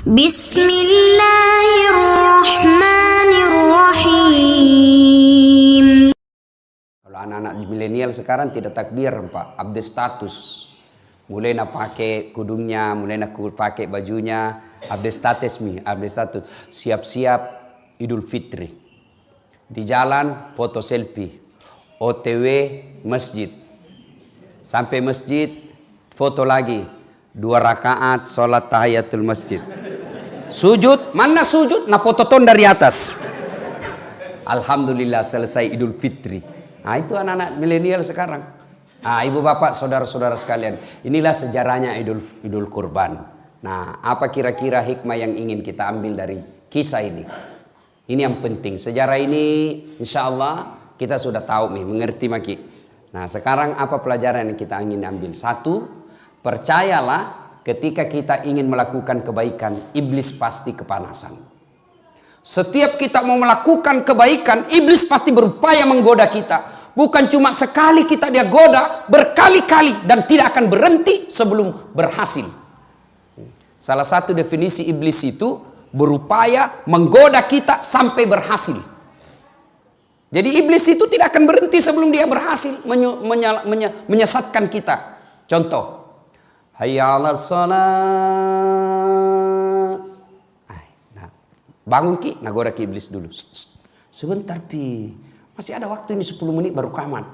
Bismillahirrahmanirrahim. Kalau anak-anak milenial sekarang tidak takbir, Pak, update status. Mulai nak pakai kudungnya, mulai nak pakai bajunya, update status update status. Siap-siap Idul Fitri. Di jalan foto selfie. OTW masjid. Sampai masjid foto lagi. 2 rakaat sholat tahiyatul masjid. Sujud, mana sujud? Nah foto ton dari atas. Alhamdulillah selesai Idul Fitri. Nah itu anak-anak milenial sekarang. Nah, ibu bapak saudara-saudara sekalian, inilah sejarahnya Idul Kurban. Nah, apa kira-kira hikmah yang ingin kita ambil dari kisah ini? Ini yang penting. Sejarah ini insya Allah kita sudah tahu nih, mengerti maki. Nah, sekarang apa pelajaran yang kita ingin ambil? 1, percayalah ketika kita ingin melakukan kebaikan, iblis pasti kepanasan. Setiap kita mau melakukan kebaikan, iblis pasti berupaya menggoda kita. Bukan cuma sekali kita dia goda, berkali-kali dan tidak akan berhenti sebelum berhasil. Salah satu definisi iblis itu berupaya menggoda kita sampai berhasil. Jadi iblis itu tidak akan berhenti sebelum dia berhasil menyesatkan kita. Contoh, hayya 'alas shalah. Nah, bangun ki, nagoda ki iblis dulu. Sebentar pi. Masih ada waktu ini 10 menit baru kamat.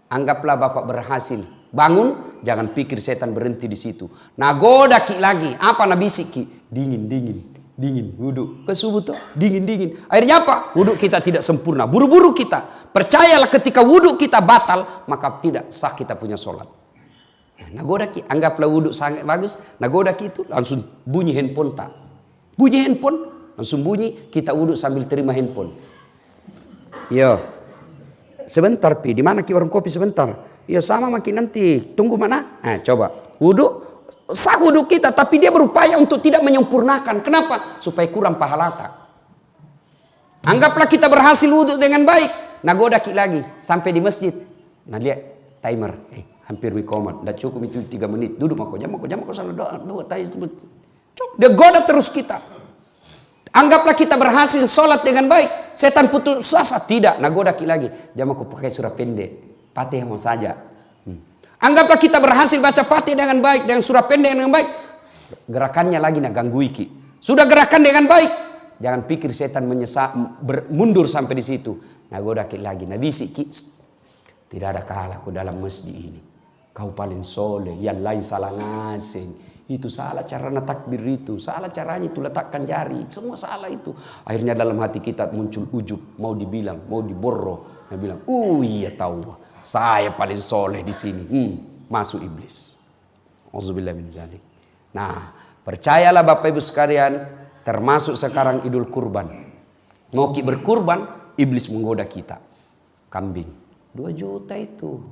Anggaplah bapak berhasil. Bangun, jangan pikir setan berhenti di situ. Nagoda ki lagi. Apa nabisik ki? Dingin. Wudhu. Ke subuh toh, dingin. Akhirnya apa? Wudhu kita tidak sempurna. Buru-buru kita. Percayalah ketika wudhu kita batal, maka tidak sah kita punya sholat. Nagoda ki, anggaplah wudhu sangat bagus. Nagoda ki itu langsung bunyi handphone tak. Bunyi handphone, langsung bunyi. Kita wudhu sambil terima handphone. Yo, sebentar pi, di mana ki warung kopi sebentar? Yo sama makin nanti, tunggu mana? Nah coba, wudhu, sah wudhu kita, tapi dia berupaya untuk tidak menyempurnakan. Kenapa? Supaya kurang pahala tak. Anggaplah kita berhasil wudhu dengan baik, nagoda ki lagi sampai di masjid. Nah lihat timer, hampir mikomat, dah cukup itu 3 menit, duduk mako jam salah doa tayi. Dia goda terus kita. Anggaplah kita berhasil sholat dengan baik. Setan putus asa. Tidak. Nagoda ki lagi. Dia mau pakai surah pendek. Fatihah mau saja. Anggaplah kita berhasil baca Fatihah dengan baik. Dengan surah pendek dengan baik. Gerakannya lagi nak ganggu ki. Sudah gerakan dengan baik. Jangan pikir setan mundur sampai di situ. Nagoda ki lagi. Nabisi ki. Tidak ada kalahku dalam masjid ini. Kau paling soleh. Yang lain salah ngasing. Itu salah caranya takbir itu, salah caranya itu letakkan jari, semua salah itu. Akhirnya dalam hati kita muncul ujub, mau dibilang, mau diborro. Dia bilang, iya tahu, saya paling soleh di sini. Masuk iblis. Auzubillah min dzalik. Nah, percayalah Bapak Ibu sekalian, termasuk sekarang Idul Kurban. Mau berkurban, iblis menggoda kita. Kambing, 2 juta itu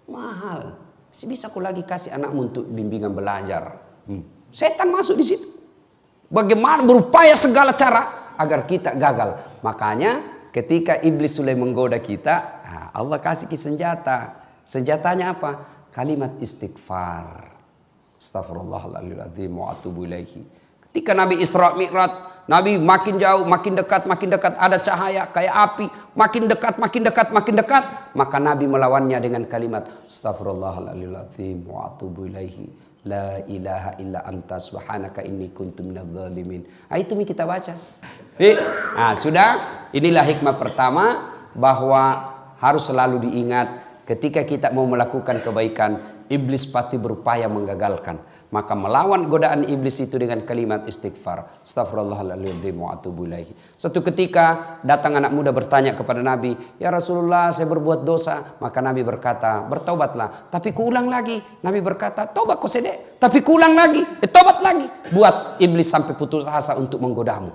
mahal. Bisa aku lagi kasih anakmu untuk bimbingan belajar. Setan masuk di situ. Bagaimana berupaya segala cara agar kita gagal. Makanya ketika iblis sudah menggoda kita, Allah kasih senjata. Senjatanya apa? Kalimat istighfar. Astaghfirullahaladzim wa atubu ilaihi. Ketika Nabi Isra Mi'raj, Nabi makin jauh, makin dekat, ada cahaya kayak api, makin dekat. Maka Nabi melawannya dengan kalimat Astaghfirullahaladzim wa atubu ilaihi. La ilaha illa anta subhanaka inni kuntu minadz zalimin. Itu kita baca. Sudah, inilah hikmah pertama bahwa harus selalu diingat ketika kita mau melakukan kebaikan, iblis pasti berupaya menggagalkan. Maka melawan godaan iblis itu dengan kalimat istighfar. Astaghfirullahaladzim wa atubu ilaihi. Suatu ketika datang anak muda bertanya kepada Nabi, ya Rasulullah saya berbuat dosa. Maka Nabi berkata, bertobatlah. Tapi kuulang lagi. Nabi berkata, tobat kau sedek. Tapi kuulang lagi. Tobat lagi. Buat iblis sampai putus asa untuk menggodamu.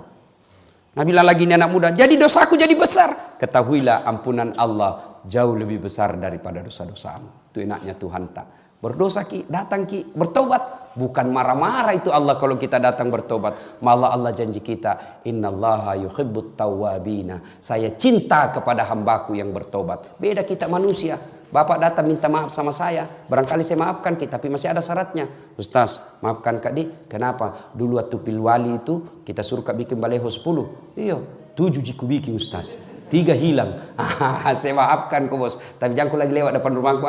Nabi bilang lagi ini anak muda, jadi dosaku jadi besar. Ketahuilah ampunan Allah jauh lebih besar daripada dosa-dosamu. Itu enaknya Tuhan tak. Berdosa ki, datang ki, bertobat. Bukan marah-marah itu Allah kalau kita datang bertobat. Malah Allah janji kita, innallaha yuhibbut tawwabina. Saya cinta kepada hambaku yang bertobat. Beda kita manusia. Bapak datang minta maaf sama saya. Barangkali saya maafkan Ki, tapi masih ada syaratnya. Ustaz, maafkan Kak Di. Kenapa? Dulu waktu pilwali itu kita suruh Kak bikin baleho 10. Iya, 7 jiku bikin Ustaz. 3 hilang. Saya maafkan kok bos. Tapi jangan lagi lewat depan rumahku.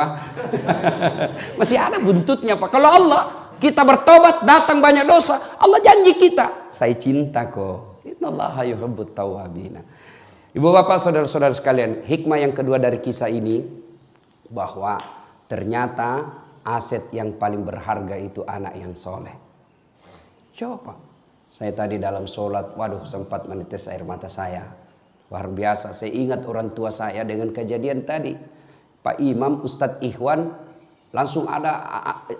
Masih ada buntutnya Pak. Kalau Allah kita bertobat, datang banyak dosa, Allah janji kita, saya cinta kok. Innallaha yuhibbut tawwabin. Ibu bapak saudara-saudara sekalian, hikmah yang kedua dari kisah ini, bahwa ternyata aset yang paling berharga itu anak yang soleh. Coba Pak, saya tadi dalam sholat, waduh sempat menetes air mata saya. Luar biasa, saya ingat orang tua saya dengan kejadian tadi. Pak Imam, Ustadz Ikhwan, langsung ada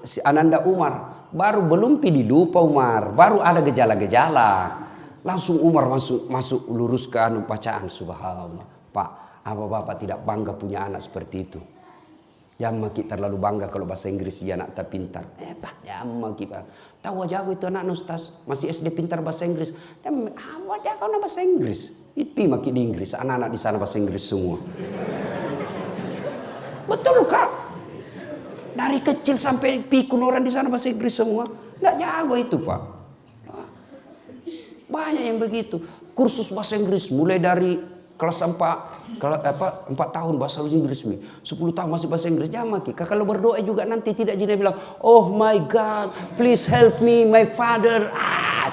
si Ananda Umar. Baru belum dilupa Umar, baru ada gejala-gejala. Langsung Umar masuk lurus ke bacaan. Subhanallah. Pak, apa Bapak tidak bangga punya anak seperti itu? Jangan kita terlalu bangga kalau bahasa Inggris dia anak tak pintar. Pak, jangan kita. Tahu aja aku itu anak Ustaz, masih SD pintar bahasa Inggris. Apa aja kau bahasa Inggris? Itu makin di Inggris, anak-anak di sana bahasa Inggris semua. Betul Kak? Dari kecil sampai pikun orang di sana bahasa Inggris semua. Nggak jago itu Pak. Banyak yang begitu. Kursus bahasa Inggris mulai dari kelas 4 tahun bahasa Inggris 10 tahun masih bahasa Inggris. Jangan Ki. Kalau berdoa juga nanti tidak jadi bilang, "Oh my God, please help me my father."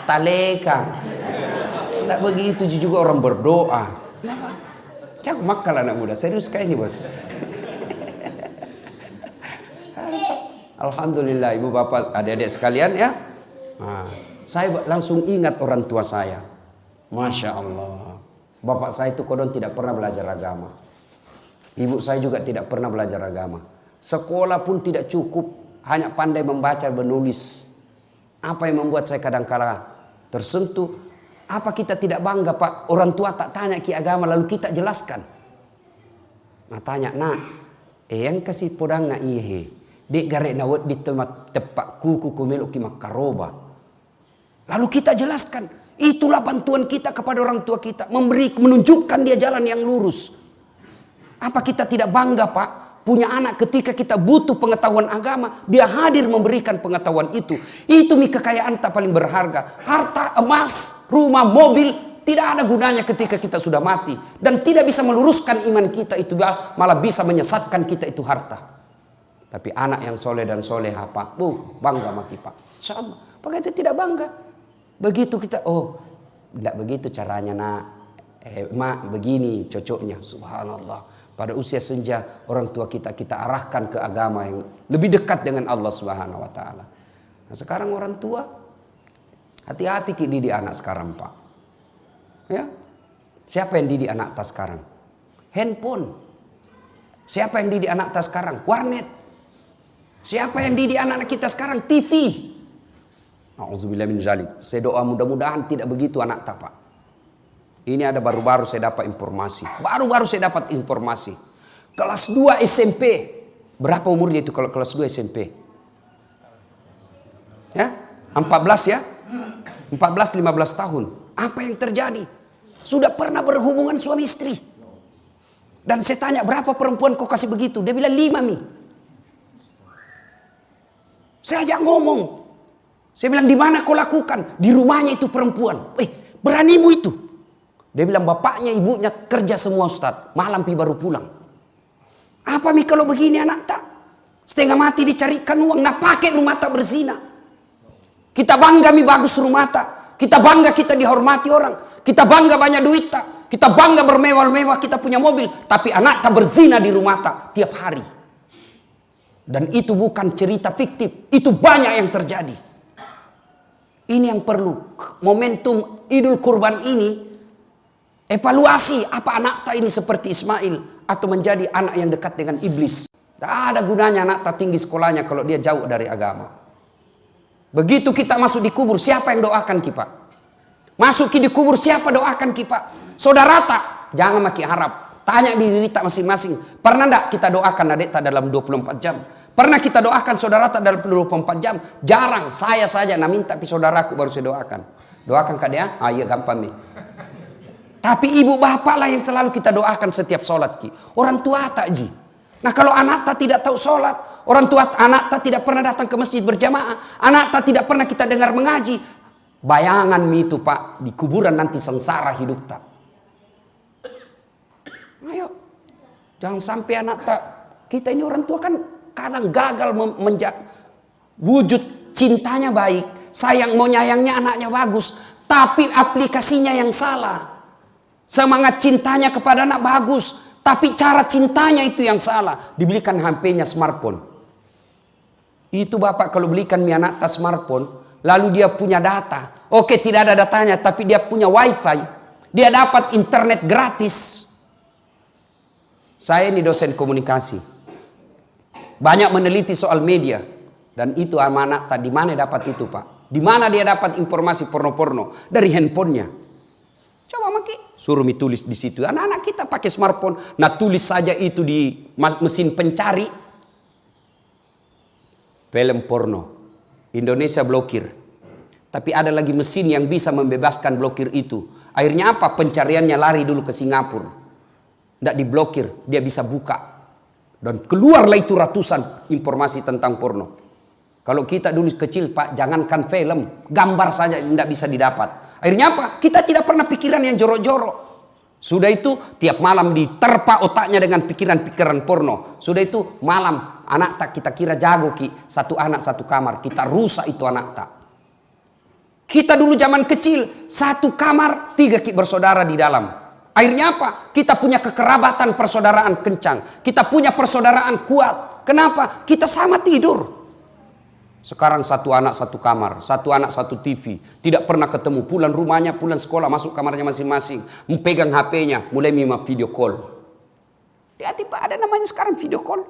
Taleka. Tidak begitu juga orang berdoa. Jangan makal anak muda. Serius kayak ini bos. Alhamdulillah ibu bapak adik-adik sekalian ya. Saya langsung ingat orang tua saya. Masya Allah. Bapak saya itu kodon tidak pernah belajar agama. Ibu saya juga tidak pernah belajar agama. Sekolah pun tidak cukup. Hanya pandai membaca dan menulis. Apa yang membuat saya kadang-kala tersentuh. Apa kita tidak bangga Pak? Orang tua tak tanya Ki agama lalu kita jelaskan. Nah tanya, yang kasih podang na ihe. Dek garek nawat di tempat tepak kuku kumeluk ki makaroba. Lalu kita jelaskan, itulah bantuan kita kepada orang tua kita, menunjukkan dia jalan yang lurus. Apa kita tidak bangga Pak, punya anak ketika kita butuh pengetahuan agama, dia hadir memberikan pengetahuan itu. Itu kekayaan tak paling berharga. Harta, emas, rumah, mobil tidak ada gunanya ketika kita sudah mati dan tidak bisa meluruskan iman kita itu, malah bisa menyesatkan kita itu harta. Tapi anak yang soleh dan soleha Pak, bangga mati Pak. Insyaallah. Pak kita tidak bangga. Begitu kita, tidak begitu caranya mak begini cocoknya. Subhanallah. Pada usia senja orang tua kita arahkan ke agama yang lebih dekat dengan Allah Subhanahu Wa Taala. Nah sekarang orang tua hati-hati didik anak sekarang Pak. Ya, siapa yang didik anak tas sekarang? Handphone. Siapa yang didik anak tas sekarang? Warnet. Siapa yang didik anak-anak kita sekarang? TV. Auzubillah min zalik. Saya doa mudah-mudahan tidak begitu anak tak Pak. Ini ada baru-baru saya dapat informasi. Kelas 2 SMP. Berapa umurnya itu kalau kelas 2 SMP? Ya, 14 ya? 14-15 tahun. Apa yang terjadi? Sudah pernah berhubungan suami istri. Dan saya tanya, berapa perempuan kau kasih begitu? Dia bilang 5 Mi. Saya ajak ngomong. Saya bilang, di mana kau lakukan? Di rumahnya itu perempuan. Berani ibu itu? Dia bilang, bapaknya ibunya kerja semua Ustaz. Malam baru pulang. Apa Mi kalau begini anak tak? Setengah mati dicarikan uang. Nah pakai rumah tak berzina. Kita bangga Mi bagus rumah tak. Kita bangga kita dihormati orang. Kita bangga banyak duit tak. Kita bangga bermewah-mewah kita punya mobil. Tapi anak tak berzina di rumah tak tiap hari. Dan itu bukan cerita fiktif. Itu banyak yang terjadi. Ini yang perlu. Momentum Idul Kurban ini. Evaluasi apa anak tak ini seperti Ismail. Atau menjadi anak yang dekat dengan iblis. Tak ada gunanya anak tak tinggi sekolahnya kalau dia jauh dari agama. Begitu kita masuk di kubur, siapa yang doakan kita? Masuk di kubur, siapa doakan kita? Saudara tak? Jangan makin harap. Tanya diri tak masing-masing. Pernah tak kita doakan adik tak dalam 24 jam? Pernah kita doakan saudara tak dalam 24 jam? Jarang. Saya saja minta tapi saudaraku baru saya doakan. Doakan kak dia? Iya gampang nih. Tapi ibu bapak lah yang selalu kita doakan setiap sholat ki. Orang tua tak ji. Nah kalau anak tak tidak tahu sholat, orang tua anak tak tidak pernah datang ke masjid berjamaah, anak tak tidak pernah kita dengar mengaji, bayangan itu Pak, di kuburan nanti sengsara hidup tak. Ayo, jangan sampai anak tak, kita ini orang tua kan kadang gagal wujud cintanya baik, sayang mau nyayangnya anaknya bagus, tapi aplikasinya yang salah. Semangat cintanya kepada anak bagus, tapi cara cintanya itu yang salah. Dibelikan HP-nya smartphone. Itu bapak kalau belikan anak tas smartphone, lalu dia punya data. Oke, tidak ada datanya, tapi dia punya wifi. Dia dapat internet gratis. Saya ini dosen komunikasi. Banyak meneliti soal media. Dan itu anak tak di mana dapat itu Pak? Di mana dia dapat informasi porno-porno? Dari handphonenya. Coba maki. Suruh tulis di situ. Anak-anak kita pakai smartphone. Nah tulis saja itu di mesin pencari. Film porno. Indonesia blokir. Tapi ada lagi mesin yang bisa membebaskan blokir itu. Akhirnya apa? Pencariannya lari dulu ke Singapura. Tidak diblokir. Dia bisa buka. Dan keluarlah itu ratusan informasi tentang porno. Kalau kita dulu kecil Pak, jangankan film. Gambar saja tidak bisa didapat. Akhirnya apa? Kita tidak pernah pikiran yang jorok-jorok. Sudah itu tiap malam diterpa otaknya dengan pikiran-pikiran porno. Sudah itu malam anak tak kita kira jago ki. Satu anak satu kamar. Kita rusak itu anak tak. Kita dulu zaman kecil satu kamar 3 ki bersaudara di dalam. Akhirnya apa? Kita punya kekerabatan persaudaraan kencang. Kita punya persaudaraan kuat. Kenapa? Kita sama tidur. Sekarang satu anak satu kamar, satu anak satu TV, tidak pernah ketemu, pulang rumahnya, pulang sekolah, masuk kamarnya masing-masing, memegang HP-nya, mulai mima video call. Hati-hati Pak, ada namanya sekarang video call.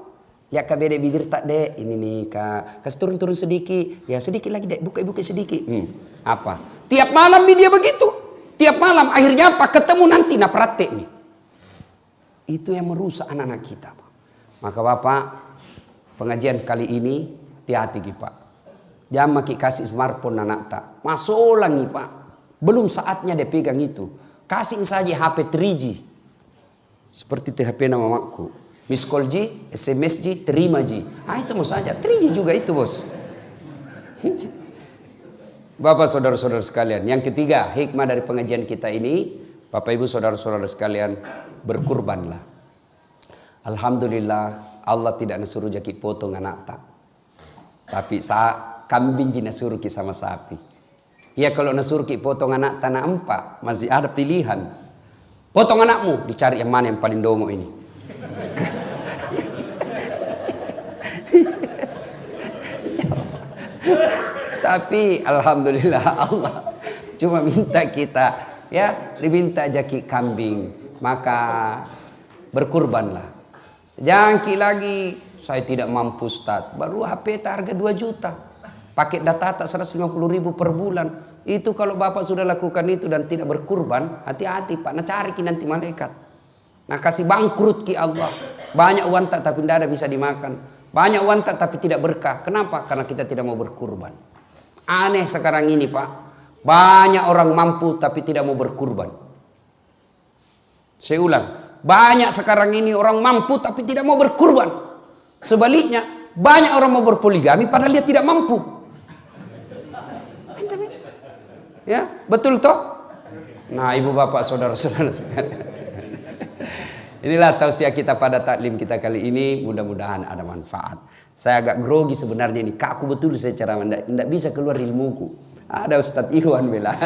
Ya kak beda bibir tak dek, ini nih kak, kasih turun-turun sedikit, ya sedikit lagi dek, buka-buka sedikit. Apa? Tiap malam nih dia begitu, tiap malam, akhirnya apa? Ketemu nanti, nah praktek nih. Itu yang merusak anak-anak kita Pak. Maka Bapak, pengajian kali ini, hati-hati Pak. Jangan maki kasih smartphone anak tak. Masuk lagi Pak. Belum saatnya dia pegang itu. Kasih saja HP 3G. Seperti HP nama mamaku. Miss call G, SMS G, terima G. Itu mau saja. 3G juga itu bos. Bapak saudara-saudara sekalian. Yang ketiga, hikmah dari pengajian kita ini. Bapak ibu saudara-saudara sekalian. Berkurbanlah. Alhamdulillah. Allah tidak nasuruh jaki potong anak tak. Tapi kambing jina suruh ki sama sapi. Ya kalau nasuruh ki potong anak tanah empat, masih ada pilihan. Potong anakmu, dicari yang mana yang paling dongo ini. Tapi alhamdulillah Allah cuma minta kita ya diminta jaki kambing, maka berkurbanlah. Jangan ki lagi saya tidak mampu Ustaz. Baru HP harga 2 juta. Paket data tak 150.000 per bulan. Itu kalau Bapak sudah lakukan itu dan tidak berkurban, hati-hati Pak. Nah cari ki nanti malaikat. Nah kasih bangkrut ki Allah. Banyak uang tak tapi tidak ada bisa dimakan. Banyak uang tak tapi tidak berkah. Kenapa? Karena kita tidak mau berkurban. Aneh sekarang ini Pak. Banyak orang mampu tapi tidak mau berkurban. Saya ulang. Banyak sekarang ini orang mampu tapi tidak mau berkurban. Sebaliknya, banyak orang mau berpoligami padahal dia tidak mampu. Ya, betul toh? Nah, ibu bapak saudara-saudara sekalian. Inilah tausiah kita pada taklim kita kali ini. Mudah-mudahan ada manfaat. Saya agak grogi sebenarnya ini. Kaku betul saya cara tidak bisa keluar ilmuku. Ada Ustadz Iwan bilang.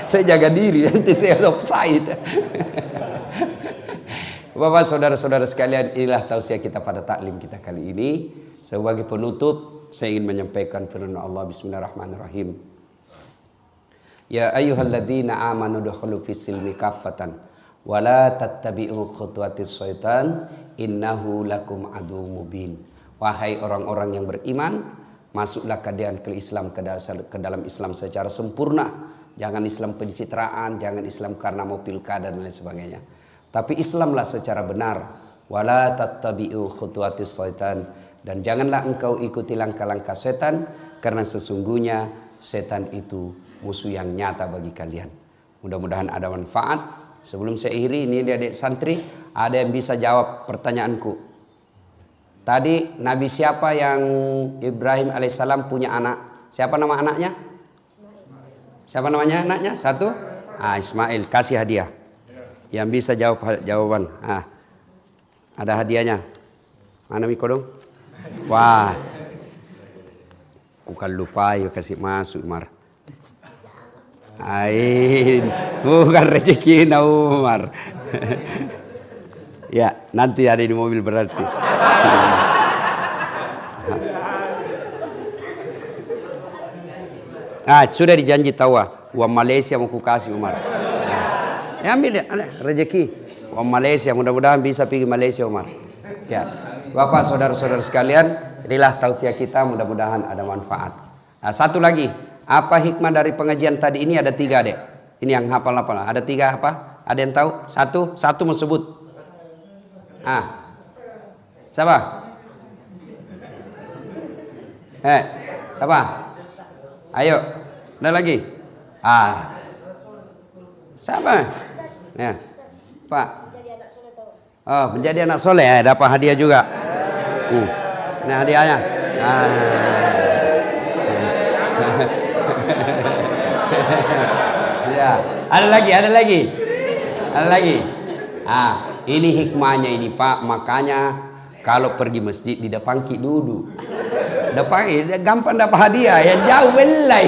Saya jaga diri nanti saya offside. Bapak saudara-saudara sekalian, inilah tausiah kita pada taklim kita kali ini. Sebagai penutup, saya ingin menyampaikan firman Allah. Bismillahirrahmanirrahim. Ya ayyuhalladzina amanu dukhulu fis silmi kaffatan wa la tattabi'u khutuwatis syaitan innahu lakum adu mubin. Wahai orang-orang yang beriman, masuklah kalian ke Islam, ke dalam Islam secara sempurna. Jangan Islam pencitraan, jangan Islam karena mau pilkada dan lain sebagainya. Tapi Islamlah secara benar. Wala tattabi'u khutuwatis syaitan, dan janganlah engkau ikuti langkah-langkah setan, karena sesungguhnya setan itu musuh yang nyata bagi kalian. Mudah-mudahan ada manfaat. Sebelum saya akhiri, ini adik-adik santri, ada yang bisa jawab pertanyaanku? Tadi Nabi siapa yang Ibrahim alaihissalam punya anak? Siapa nama anaknya? Siapa namanya anaknya? Satu? Ismail. Kasih hadiah. Yang bisa jawab jawaban. Ada hadiahnya. Mana Miko dong? Wah. Bukan lupa yuk kasih masuk Umar. Bukan rezeki Umar. Ya, nanti ada di mobil berarti. Sudah dijanji tawa. Uang Malaysia mau kukasih Umar. Ya ambil ya, rezeki. Uang Malaysia, mudah-mudahan bisa pergi Malaysia Umar. Ya, Bapak, saudara-saudara sekalian, inilah tausiah kita, mudah-mudahan ada manfaat. Satu lagi, apa hikmah dari pengajian tadi ini? Ada 3 dek. Ini yang hafal-hafal. Ada 3 apa? Ada yang tahu? Satu mau sebut. Siapa? Siapa? Ayo, ada lagi? Siapa? Ya, Pak. Menjadi anak soleh ya, dapat hadiah juga. Nah hadiahnya. Ya, ada lagi. Ini hikmahnya ini Pak, makanya kalau pergi masjid di depan duduk. Depan gampang dapat hadiah, yang jauh belai.